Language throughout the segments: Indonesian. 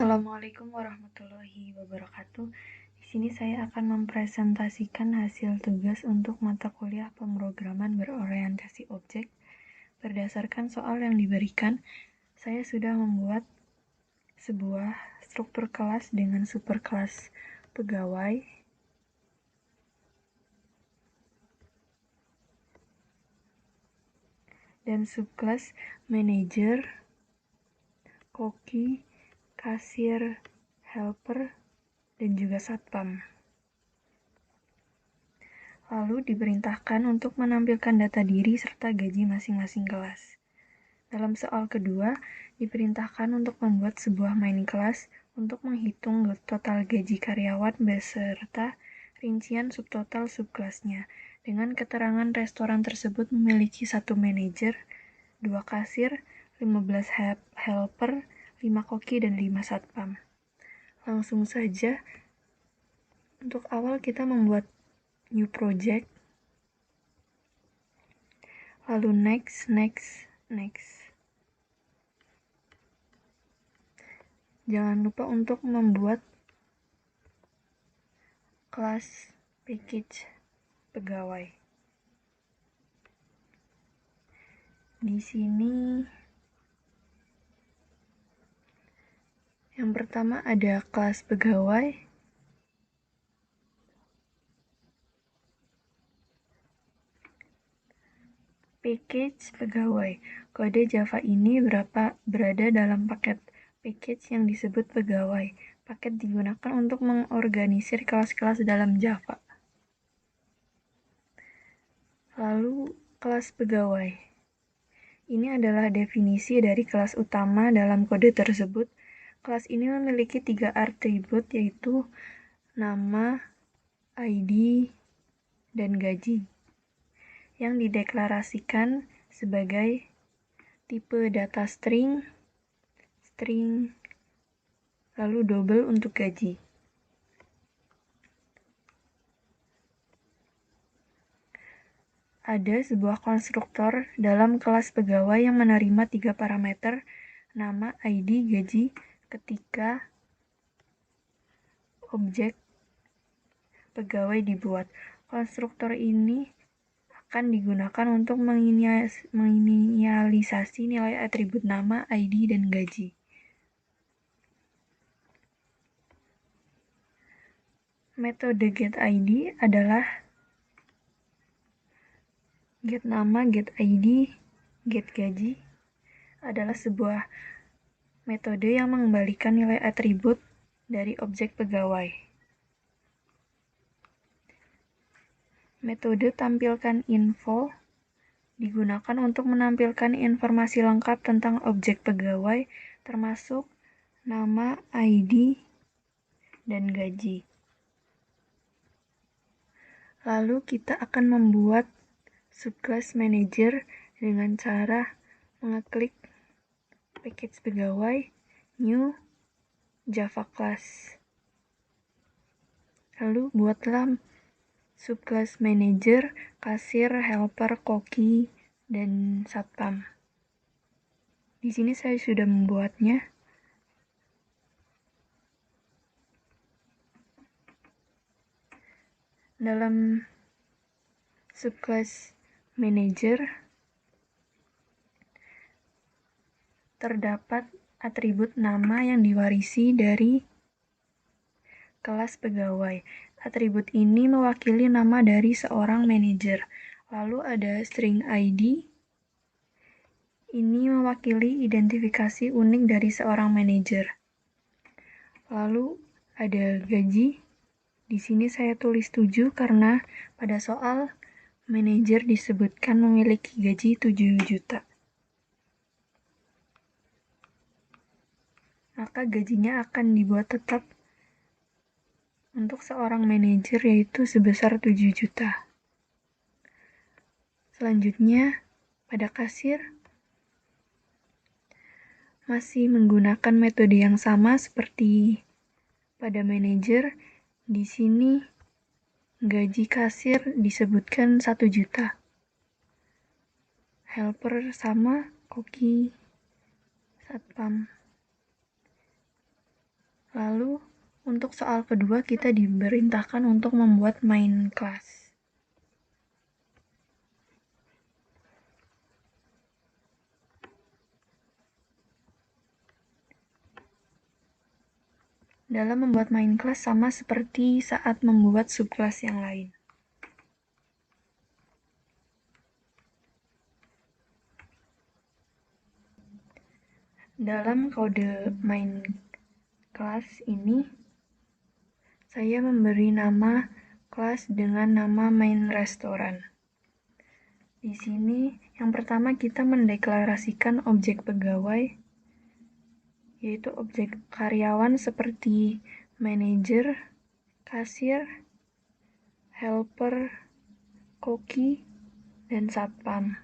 Assalamualaikum warahmatullahi wabarakatuh. Di sini saya akan mempresentasikan hasil tugas untuk mata kuliah pemrograman berorientasi objek. Berdasarkan soal yang diberikan, saya sudah membuat sebuah struktur kelas dengan superkelas pegawai dan subkelas manajer, koki, kasir, helper, dan juga satpam. Lalu diperintahkan untuk menampilkan data diri serta gaji masing-masing kelas. Dalam soal kedua, diperintahkan untuk membuat sebuah main kelas untuk menghitung total gaji karyawan beserta rincian subtotal subkelasnya, dengan keterangan restoran tersebut memiliki 1 manajer, 2 kasir, 15 helper, 5 koki, dan 5 satpam. Langsung saja, untuk awal kita membuat new project, lalu next. Jangan lupa untuk membuat kelas package pegawai. Di sini yang pertama ada kelas pegawai, package pegawai. Kode Java ini berada dalam paket package yang disebut pegawai. Paket digunakan untuk mengorganisir kelas-kelas dalam Java. Lalu kelas pegawai. Ini adalah definisi dari kelas utama dalam kode tersebut. Kelas ini memiliki 3 atribut, yaitu nama, ID, dan gaji, yang dideklarasikan sebagai tipe data string, lalu double untuk gaji. Ada sebuah konstruktor dalam kelas pegawai yang menerima 3 parameter, nama, ID, gaji, ketika objek pegawai dibuat. Konstruktor ini akan digunakan untuk menginisialisasi nilai atribut nama, ID, dan gaji. Metode getID adalah get nama, get ID, get gaji adalah sebuah metode yang mengembalikan nilai atribut dari objek pegawai. Metode tampilkan info digunakan untuk menampilkan informasi lengkap tentang objek pegawai, termasuk nama, ID, dan gaji. Lalu kita akan membuat subclass manager dengan cara mengeklik package pegawai, new, Java class. Lalu buatlah subclass manager, kasir, helper, koki, dan satpam. Di sini saya sudah membuatnya. Dalam subclass manager terdapat atribut nama yang diwarisi dari kelas pegawai. Atribut ini mewakili nama dari seorang manajer. Lalu ada string ID. Ini mewakili identifikasi unik dari seorang manajer. Lalu ada gaji. Di sini saya tulis 7 karena pada soal manajer disebutkan memiliki gaji 7 juta. Maka gajinya akan dibuat tetap untuk seorang manajer, yaitu sebesar 7 juta. Selanjutnya, pada kasir masih menggunakan metode yang sama seperti pada manajer. Di sini gaji kasir disebutkan 1 juta. Helper sama, koki, satpam. Lalu, untuk soal kedua kita diperintahkan untuk membuat main class. Dalam membuat main class sama seperti saat membuat subclass yang lain. Dalam kode main class ini, saya memberi nama kelas dengan nama main restoran. Di sini, yang pertama kita mendeklarasikan objek pegawai, yaitu objek karyawan seperti manajer, kasir, helper, koki, dan satpam.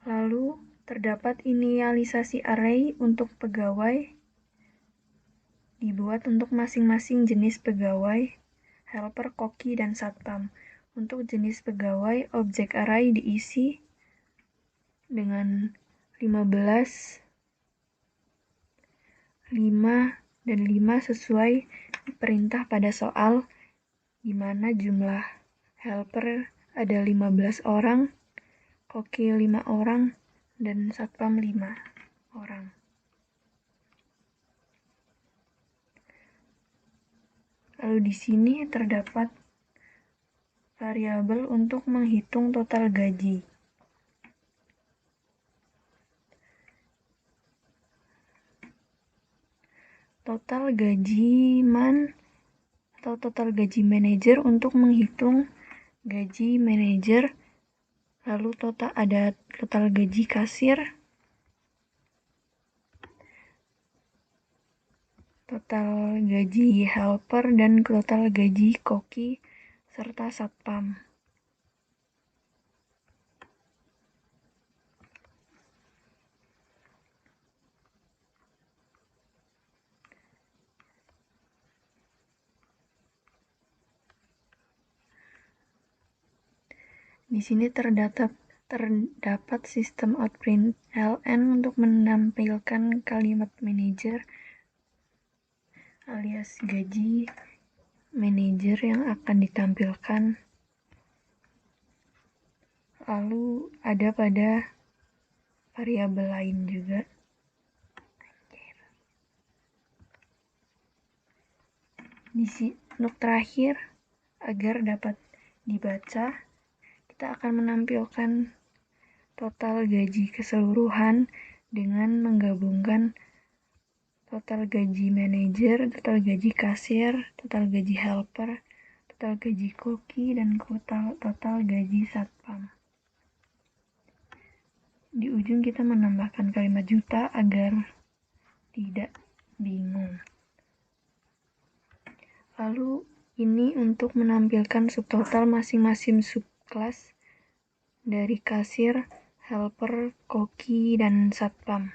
Lalu, terdapat inisialisasi array untuk pegawai, dibuat untuk masing-masing jenis pegawai, helper, koki, dan satpam. Untuk jenis pegawai, objek array diisi dengan 15, 5, dan 5 sesuai perintah pada soal, di mana jumlah helper ada 15 orang, koki 5 orang, dan satpam 5 orang. Lalu di sini terdapat variabel untuk menghitung total gaji. Total gaji man atau total gaji manajer untuk menghitung gaji manajer. Lalu ada total gaji kasir, total gaji helper, dan total gaji koki serta satpam. Di sini terdapat sistem outprintln untuk menampilkan kalimat manajer alias gaji manajer yang akan ditampilkan. Lalu ada pada variabel lain juga. Untuk terakhir, agar dapat dibaca, kita akan menampilkan total gaji keseluruhan dengan menggabungkan total gaji manajer, total gaji kasir, total gaji helper, total gaji koki, dan total gaji satpam. Di ujung kita menambahkan kalimat juta agar tidak bingung. Lalu ini untuk menampilkan subtotal masing-masing subkelas dari kasir, helper, koki, dan satpam.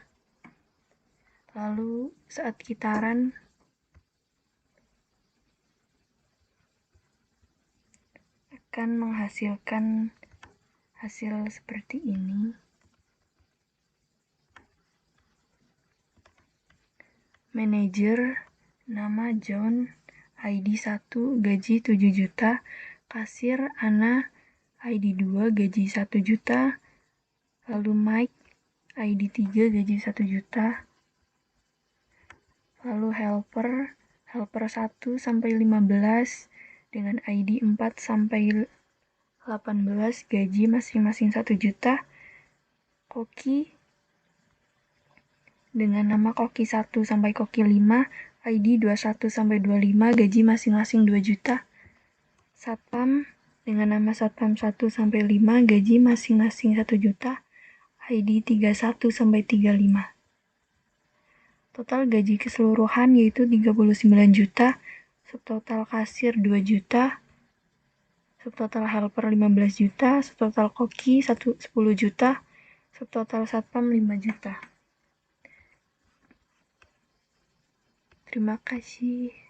Lalu saat kitaran, akan menghasilkan hasil seperti ini. Manajer, nama John, ID 1, gaji 7 juta, kasir Ana, ID 2, gaji 1 juta, lalu Mike, ID 3, gaji 1 juta, lalu helper 1 sampai 15 dengan ID 4 sampai 18, gaji masing-masing 1 juta, koki dengan nama koki 1 sampai koki 5, ID 21 sampai 25, gaji masing-masing 2 juta, satpam dengan nama satpam 1 sampai 5, gaji masing-masing 1 juta, ID 31 sampai 35. Total gaji keseluruhan yaitu 39 juta, subtotal kasir 2 juta, subtotal helper 15 juta, subtotal koki 10 juta, subtotal satpam 5 juta. Terima kasih.